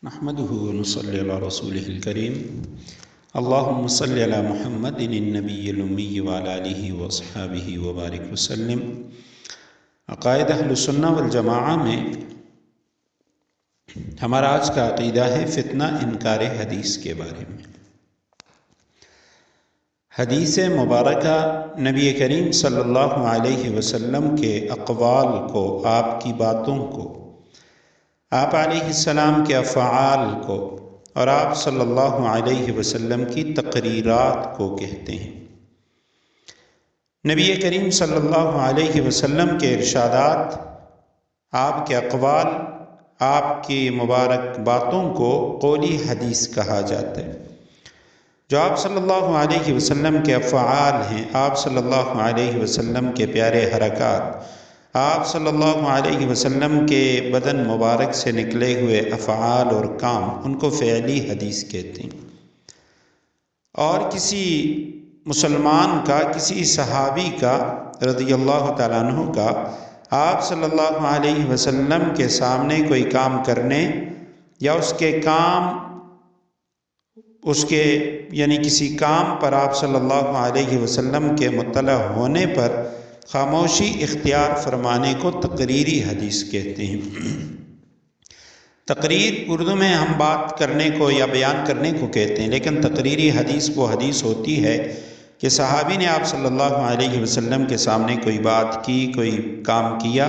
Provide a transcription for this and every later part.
نحمده ونصلي على رسوله الكريم اللهم صل على محمد النبي الأمي وعلى آله وأصحابه وبارك وسلم۔ عقائد اہل سنہ والجماعہ میں ہمارا آج کا عقیدہ ہے فتنہ انکار حدیث کے بارے میں۔ حدیث مبارکہ نبی کریم صلی اللہ علیہ وسلم کے اقوال کو، آپ کی باتوں کو، آپ علیہ السلام کے افعال کو اور آپ صلی اللہ علیہ وسلم کی تقریرات کو کہتے ہیں۔ نبی کریم صلی اللہ علیہ وسلم کے ارشادات، آپ کے اقوال، آپ کی مبارک باتوں کو قولی حدیث کہا جاتا ہے۔ جو آپ صلی اللہ علیہ وسلم کے افعال ہیں، آپ صلی اللہ علیہ وسلم کے پیارے حرکات، آپ صلی اللہ علیہ وسلم کے بدن مبارک سے نکلے ہوئے افعال اور کام، ان کو فعلی حدیث کہتے ہیں۔ اور کسی مسلمان کا، کسی صحابی کا رضی اللہ تعالیٰ عنہ کا آپ صلی اللہ علیہ وسلم کے سامنے کوئی کام کرنے یا یعنی کسی کام پر آپ صلی اللہ علیہ وسلم کے مطلع ہونے پر خاموشی اختیار فرمانے کو تقریری حدیث کہتے ہیں۔ تقریر اردو میں ہم بات کرنے کو یا بیان کرنے کو کہتے ہیں، لیکن تقریری حدیث وہ حدیث ہوتی ہے کہ صحابی نے آپ صلی اللہ علیہ وسلم کے سامنے کوئی بات کی، کوئی کام کیا،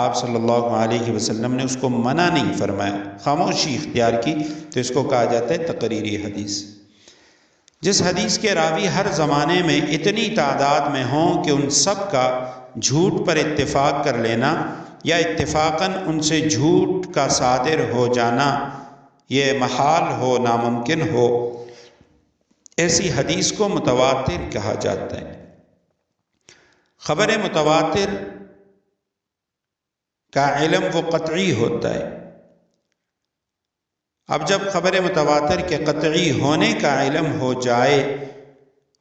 آپ صلی اللہ علیہ وسلم نے اس کو منع نہیں فرمایا، خاموشی اختیار کی، تو اس کو کہا جاتا ہے تقریری حدیث۔ جس حدیث کے راوی ہر زمانے میں اتنی تعداد میں ہوں کہ ان سب کا جھوٹ پر اتفاق کر لینا یا اتفاقاً ان سے جھوٹ کا صادر ہو جانا یہ محال ہو، ناممکن ہو، ایسی حدیث کو متواتر کہا جاتا ہے۔ خبر متواتر کا علم وہ قطعی ہوتا ہے۔ اب جب خبر متواتر کے قطعی ہونے کا علم ہو جائے،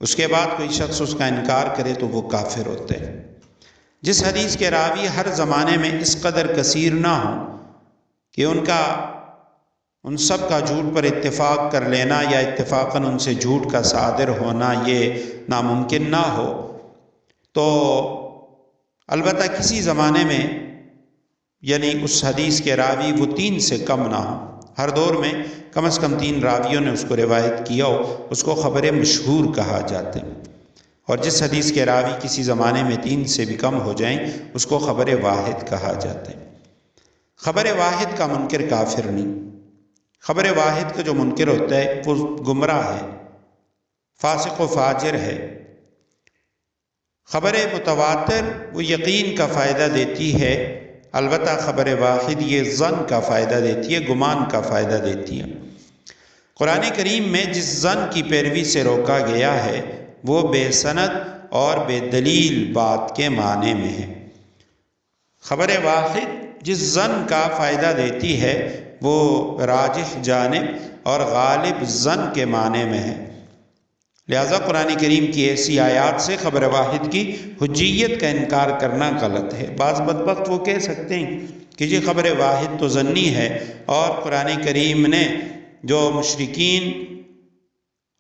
اس کے بعد کوئی شخص اس کا انکار کرے تو وہ کافر ہوتا ہے۔ جس حدیث کے راوی ہر زمانے میں اس قدر کثیر نہ ہوں کہ ان سب کا جھوٹ پر اتفاق کر لینا یا اتفاقاً ان سے جھوٹ کا صادر ہونا یہ ناممکن نہ ہو، تو البتہ کسی زمانے میں یعنی اس حدیث کے راوی وہ 3 سے کم نہ ہوں، ہر دور میں کم از کم 3 راویوں نے اس کو روایت کیا ہو، اس کو خبر مشہور کہا جاتا ہے۔ اور جس حدیث کے راوی کسی زمانے میں 3 سے بھی کم ہو جائیں، اس کو خبر واحد کہا جاتا ہے۔ خبر واحد کا منکر کافر نہیں، خبر واحد کا جو منکر ہوتا ہے وہ گمراہ ہے، فاسق و فاجر ہے۔ خبر متواتر وہ یقین کا فائدہ دیتی ہے، البتہ خبر واحد یہ ظن کا فائدہ دیتی ہے، گمان کا فائدہ دیتی ہے۔ قرآن کریم میں جس ظن کی پیروی سے روکا گیا ہے وہ بے سند اور بے دلیل بات کے معنی میں ہے۔ خبر واحد جس ظن کا فائدہ دیتی ہے وہ راجح جانب اور غالب ظن کے معنی میں ہے۔ لہذا قرآن کریم کی ایسی آیات سے خبر واحد کی حجیت کا انکار کرنا غلط ہے۔ بعض بدبخت وہ کہہ سکتے ہیں کہ یہ خبر واحد تو ظنی ہے، اور قرآن کریم نے جو مشرکین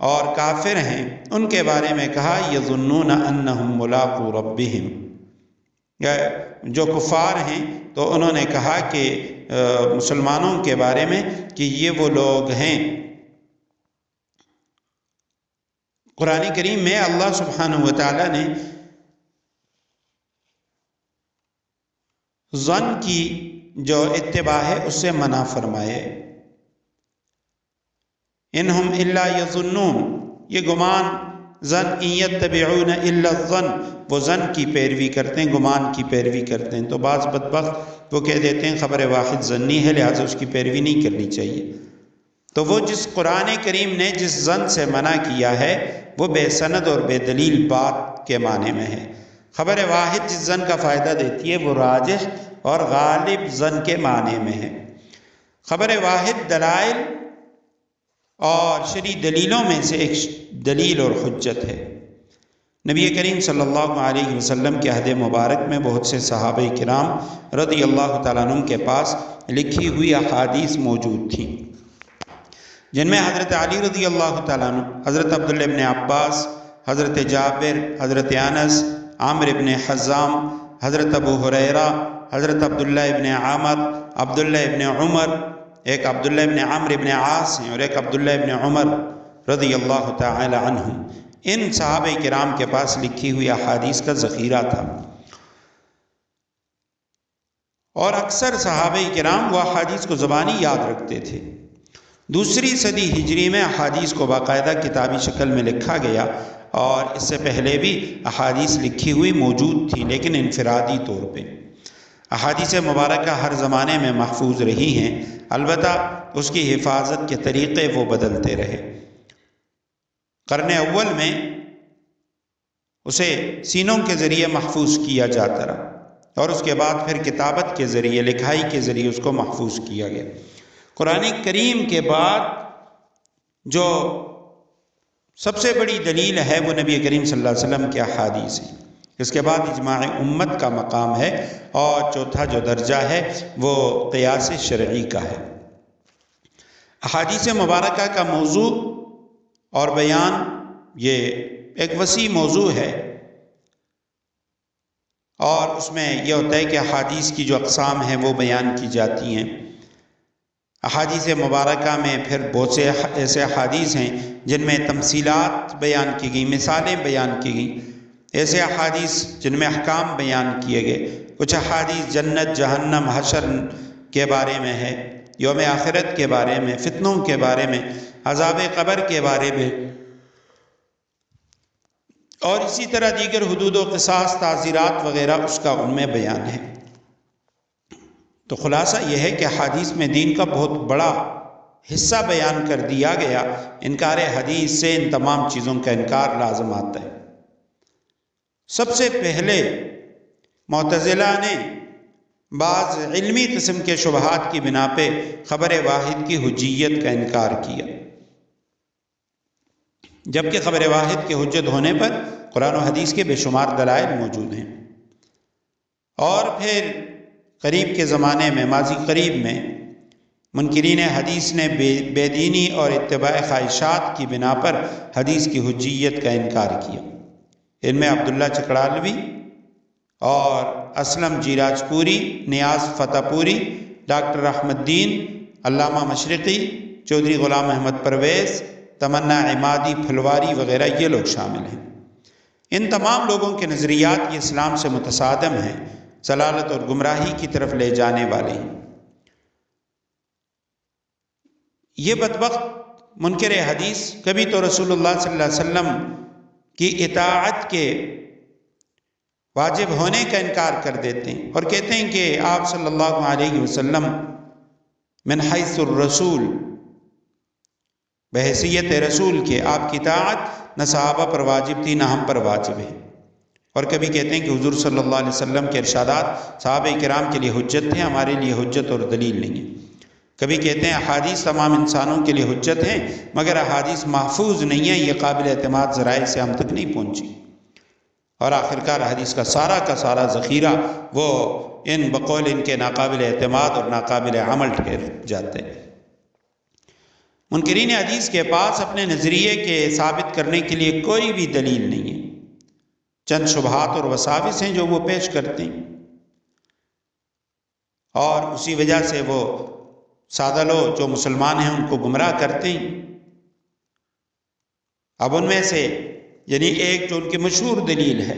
اور کافر ہیں ان کے بارے میں کہا یظنون انہم ملاقو ربہم، یا جو کفار ہیں تو انہوں نے کہا کہ مسلمانوں کے بارے میں کہ یہ وہ لوگ ہیں۔ قرآن کریم میں اللہ سبحانہ وتعالی نے ظن کی جو اتباع ہے اس سے منع فرمائے۔ انہم الا یظنون، یہ گمان، ظن، ان یتبعون الا الظن، وہ ظن کی پیروی کرتے ہیں، گمان کی پیروی کرتے ہیں۔ تو بعض بدبخت وہ کہہ دیتے ہیں خبر واحد ظنی ہے لہٰذا اس کی پیروی نہیں کرنی چاہیے۔ تو وہ جس قرآن کریم نے جس ظن سے منع کیا ہے وہ بے سند اور بے دلیل بات کے معنی میں ہے۔ خبر واحد جس ظن کا فائدہ دیتی ہے وہ راجح اور غالب ظن کے معنی میں ہے۔ خبر واحد دلائل اور شرعی دلیلوں میں سے ایک دلیل اور حجت ہے۔ نبی کریم صلی اللہ علیہ وسلم کے عہد مبارک میں بہت سے صحابہ کرام رضی اللہ تعالیٰ عنہ کے پاس لکھی ہوئی احادیث موجود تھیں۔ جن میں حضرت علی رضی اللہ تعالیٰ عنہ، حضرت عبداللہ ابن عباس، حضرت جابر، حضرت انس، عامر ابن حزام، حضرت ابو ہریرہ، حضرت عبداللہ ابن عامر، عبداللہ ابن عمر، ایک عبداللہ ابن عمر ابن عاص ہیں اور ایک عبداللہ ابن عمر رضی اللہ تعالی عنہ، ان صحابہ کرام کے پاس لکھی ہوئی احادیث کا ذخیرہ تھا، اور اکثر صحابہ کرام وہ احادیث کو زبانی یاد رکھتے تھے۔ دوسری صدی ہجری میں احادیث کو باقاعدہ کتابی شکل میں لکھا گیا، اور اس سے پہلے بھی احادیث لکھی ہوئی موجود تھی لیکن انفرادی طور پہ۔ احادیث مبارکہ ہر زمانے میں محفوظ رہی ہیں، البتہ اس کی حفاظت کے طریقے وہ بدلتے رہے۔ قرن اول میں اسے سینوں کے ذریعے محفوظ کیا جاتا رہا، اور اس کے بعد پھر کتابت کے ذریعے، لکھائی کے ذریعے اس کو محفوظ کیا گیا۔ قرآن کریم کے بعد جو سب سے بڑی دلیل ہے وہ نبی کریم صلی اللہ علیہ وسلم کے احادیث ہیں، اس کے بعد اجماع امت کا مقام ہے، اور چوتھا جو درجہ ہے وہ قیاس شرعی کا ہے۔ احادیث مبارکہ کا موضوع اور بیان یہ ایک وسیع موضوع ہے، اور اس میں یہ ہوتا ہے کہ احادیث کی جو اقسام ہیں وہ بیان کی جاتی ہیں۔ احادیث مبارکہ میں پھر بہت سے ایسے احادیث ہیں جن میں تمثیلات بیان کی گئیں، مثالیں بیان کی گئیں، ایسے احادیث جن میں احکام بیان کیے گئے۔ کچھ احادیث جنت، جہنم، حشر کے بارے میں ہے، یوم آخرت کے بارے میں، فتنوں کے بارے میں، عذاب قبر کے بارے میں، اور اسی طرح دیگر حدود و قصاص، تعزیرات وغیرہ اس کا ان میں بیان ہے۔ تو خلاصہ یہ ہے کہ حدیث میں دین کا بہت بڑا حصہ بیان کر دیا گیا۔ انکار حدیث سے ان تمام چیزوں کا انکار لازم آتا ہے۔ سب سے پہلے معتزلہ نے بعض علمی قسم کے شبہات کی بنا پہ خبر واحد کی حجیت کا انکار کیا، جبکہ خبر واحد کے حجت ہونے پر قرآن و حدیث کے بے شمار دلائل موجود ہیں۔ اور پھر قریب کے زمانے میں، ماضی قریب میں، منکرین حدیث نے بے دینی اور اتباع خواہشات کی بنا پر حدیث کی حجیت کا انکار کیا۔ ان میں عبداللہ چکڑالوی اور اسلم جیراج پوری، نیاز فتح پوری، ڈاکٹر احمد الدین، علامہ مشرقی، چودھری غلام احمد پرویز، تمنا عمادی پھلواری وغیرہ یہ لوگ شامل ہیں۔ ان تمام لوگوں کے نظریات یہ اسلام سے متصادم ہیں، ضلالت اور گمراہی کی طرف لے جانے والے ہیں۔ یہ بدبخت منکر حدیث کبھی تو رسول اللہ صلی اللہ علیہ وسلم کی اطاعت کے واجب ہونے کا انکار کر دیتے ہیں، اور کہتے ہیں کہ آپ صلی اللہ علیہ وسلم من حیث الرسول، بحیثیت رسول کے آپ کی اطاعت نہ صحابہ پر واجب تھی نہ ہم پر واجب ہے۔ اور کبھی کہتے ہیں کہ حضور صلی اللہ علیہ وسلم کے ارشادات صحابہ کرام کے لیے حجت ہیں، ہمارے لیے حجت اور دلیل نہیں ہے۔ کبھی کہتے ہیں احادیث تمام انسانوں کے لیے حجت ہیں، مگر احادیث محفوظ نہیں ہیں، یہ قابل اعتماد ذرائع سے ہم تک نہیں پہنچی۔ اور آخرکار حدیث کا سارا ذخیرہ وہ ان بقول ان کے ناقابل اعتماد اور ناقابل عمل ٹھہر جاتے ہیں۔ منکرین حدیث کے پاس اپنے نظریے کے ثابت کرنے کے لیے کوئی بھی دلیل نہیں ہے، چند شبہات اور وساوس ہیں جو وہ پیش کرتے ہیں، اور اسی وجہ سے وہ سادہ لوگ جو مسلمان ہیں ان کو گمراہ کرتے ہیں۔ اب ان میں سے یعنی ایک جو ان کی مشہور دلیل ہے،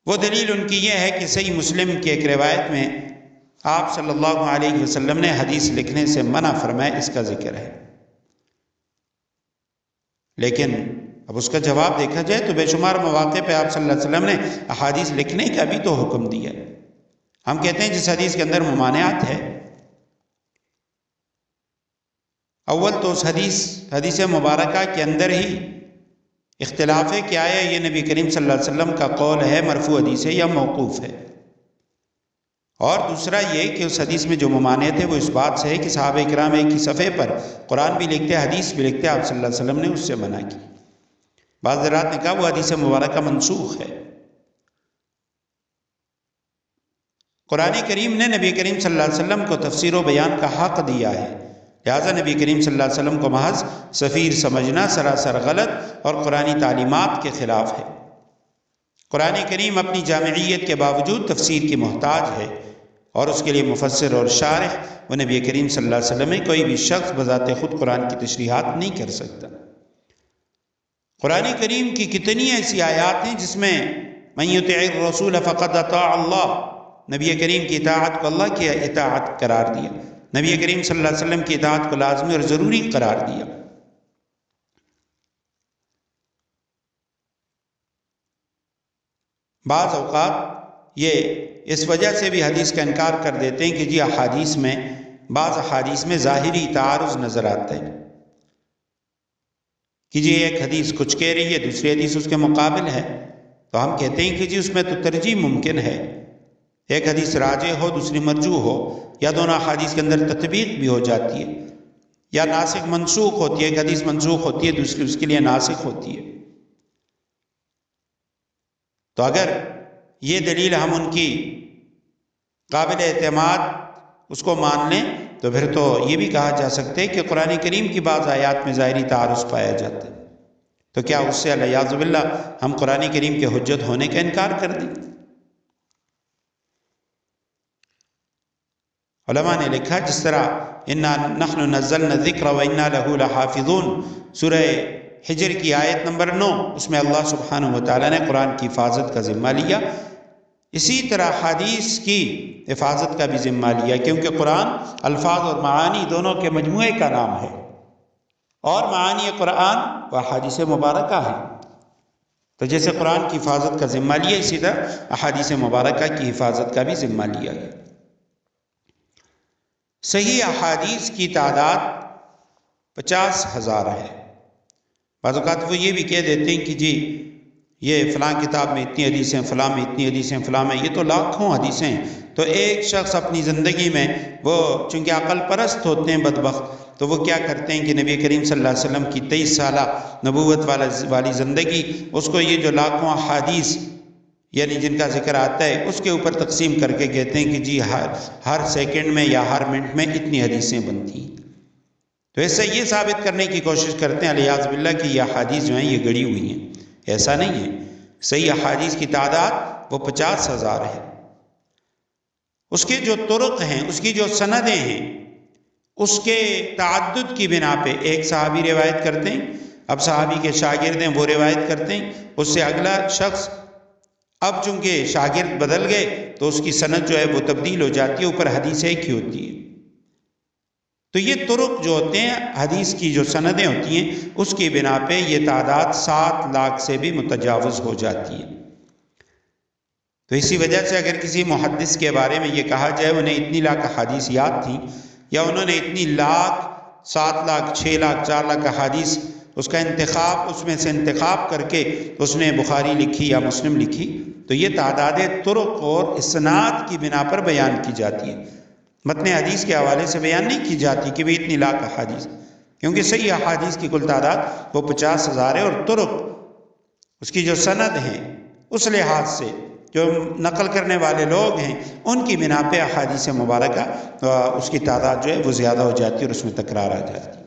وہ دلیل ان کی یہ ہے کہ صحیح مسلم کی ایک روایت میں آپ صلی اللہ علیہ وسلم نے حدیث لکھنے سے منع فرمایا، اس کا ذکر ہے۔ لیکن اب اس کا جواب دیکھا جائے تو بے شمار مواقع پہ آپ صلی اللہ علیہ وسلم نے احادیث لکھنے کا بھی تو حکم دیا ہے۔ ہم کہتے ہیں جس حدیث کے اندر ممانعات ہے، اول تو اس حدیث مبارکہ کے اندر ہی اختلاف ہے کہ آیا یہ نبی کریم صلی اللہ علیہ وسلم کا قول ہے، مرفوع حدیث ہے یا موقوف ہے، اور دوسرا یہ کہ اس حدیث میں جو ممانعت ہے وہ اس بات سے ہے کہ صحابہ کرام ایک ہی صفحے پر قرآن بھی لکھتے، حدیث بھی لکھتے، آپ صلی اللہ علیہ وسلم نے اس سے منع کی۔ بعض حضرات نے کہا وہ حدیث مبارکہ منسوخ ہے۔ قرآن کریم نے نبی کریم صلی اللہ علیہ وسلم کو تفسیر و بیان کا حق دیا ہے، لہٰذا نبی کریم صلی اللہ علیہ وسلم کو محض سفیر سمجھنا سراسر غلط اور قرآنی تعلیمات کے خلاف ہے۔ قرآن کریم اپنی جامعیت کے باوجود تفسیر کی محتاج ہے، اور اس کے لیے مفسر اور شارح وہ نبی کریم صلی اللہ علیہ وسلم ہے۔ کوئی بھی شخص بذات خود قرآن کی تشریحات نہیں کر سکتا۔ قرآن کریم کی کتنی ایسی آیات ہیں جس میں من یطع الرسول فقد اطاع اللہ، نبی کریم کی اطاعت کو اللہ کی اطاعت قرار دیا، نبی کریم صلی اللہ علیہ وسلم کی اطاعت کو لازمی اور ضروری قرار دیا۔ بعض اوقات یہ اس وجہ سے بھی حدیث کا انکار کر دیتے ہیں کہ جی احادیث میں بعض احادیث میں ظاہری تعارض نظر آتا ہے کہ جی ایک حدیث کچھ کہہ رہی ہے، دوسری حدیث اس کے مقابل ہے، تو ہم کہتے ہیں کہ جی اس میں تو ترجیح ممکن ہے، ایک حدیث راجح ہو دوسری مرجوح ہو، یا دونوں احادیث کے اندر تطبیق بھی ہو جاتی ہے، یا ناسخ منسوخ ہوتی ہے، ایک حدیث منسوخ ہوتی ہے دوسری اس کے لیے ناسخ ہوتی ہے۔ تو اگر یہ دلیل ہم ان کی قابل اعتماد اس کو مان لیں تو پھر تو یہ بھی کہا جا سکتا ہے کہ قرآن کریم کی بعض آیات میں ظاہری تعارض پایا جاتا ہے، تو کیا اس سے الیاذ باللہ ہم قرآن کریم کے حجت ہونے کا انکار کر دیں؟ علماء نے لکھا جس طرح انا نحن نزلنا الذکر وانا لہ لحافظون، سورہ حجر کی آیت نمبر 9، اس میں اللہ سبحانہ وتعالی نے قرآن کی حفاظت کا ذمہ لیا، اسی طرح حدیث کی حفاظت کا بھی ذمہ لیا، کیونکہ قرآن الفاظ اور معانی دونوں کے مجموعے کا نام ہے، اور معانی قرآن و احادیث مبارکہ ہیں، تو جیسے قرآن کی حفاظت کا ذمہ لیا اسی طرح احادیث مبارکہ کی حفاظت کا بھی ذمہ لیا گیا۔ صحیح احادیث کی تعداد 50,000 ہے۔ بعض اوقات وہ یہ بھی کہہ دیتے ہیں کہ جی یہ فلاں کتاب میں اتنی حدیثیں، فلاں میں اتنی حدیثیں، فلاں میں، یہ تو لاکھوں حدیثیں ہیں۔ تو ایک شخص اپنی زندگی میں وہ چونکہ عقل پرست ہوتے ہیں بدبخت، تو وہ کیا کرتے ہیں کہ نبی کریم صلی اللہ علیہ وسلم کی 23 سالہ نبوت والی زندگی، اس کو یہ جو لاکھوں احادیث یعنی جن کا ذکر آتا ہے اس کے اوپر تقسیم کر کے کہتے ہیں کہ جی ہر سیکنڈ میں یا ہر منٹ میں اتنی حدیثیں بنتی ہیں۔ تو اس سے یہ ثابت کرنے کی کوشش کرتے ہیں الیاذ باللہ کہ یہ احادیث جو ہیں یہ گڑی ہوئی ہیں، ایسا نہیں ہے۔ صحیح احادیث کی تعداد وہ 50,000 ہے۔ اس کے جو طرق ہیں، اس کی جو سندیں ہیں، اس کے تعدد کی بنا پہ ایک صحابی روایت کرتے ہیں، اب صحابی کے شاگرد ہیں وہ روایت کرتے ہیں، اس سے اگلا شخص، اب چونکہ شاگرد بدل گئے تو اس کی سند جو ہے وہ تبدیل ہو جاتی ہے، اوپر حدیث ایک ہی ہوتی ہے۔ تو یہ طرق جو ہوتے ہیں، حدیث کی جو سندیں ہوتی ہیں، اس کی بنا پہ یہ تعداد 7 لاکھ سے بھی متجاوز ہو جاتی ہے۔ تو اسی وجہ سے اگر کسی محدث کے بارے میں یہ کہا جائے انہیں اتنی لاکھ احادیث یاد تھیں، یا انہوں نے اتنی لاکھ، 7 لاکھ، 6 لاکھ، 4 لاکھ احادیث اس کا انتخاب، اس میں سے انتخاب کر کے اس نے بخاری لکھی یا مسلم لکھی، تو یہ تعداد طرق اور اسناد کی بنا پر بیان کی جاتی ہے، متن حدیث کے حوالے سے بیان نہیں کی جاتی کہ بھئی اتنی لاکھ احادیث، کیونکہ صحیح احادیث کی کل تعداد وہ 50,000 ہے، اور طرق اس کی جو سند ہیں اس لحاظ سے جو نقل کرنے والے لوگ ہیں ان کی بنا پہ احادیث مبارکہ اس کی تعداد جو ہے وہ زیادہ ہو جاتی ہے اور اس میں تکرار آ جاتی ہے۔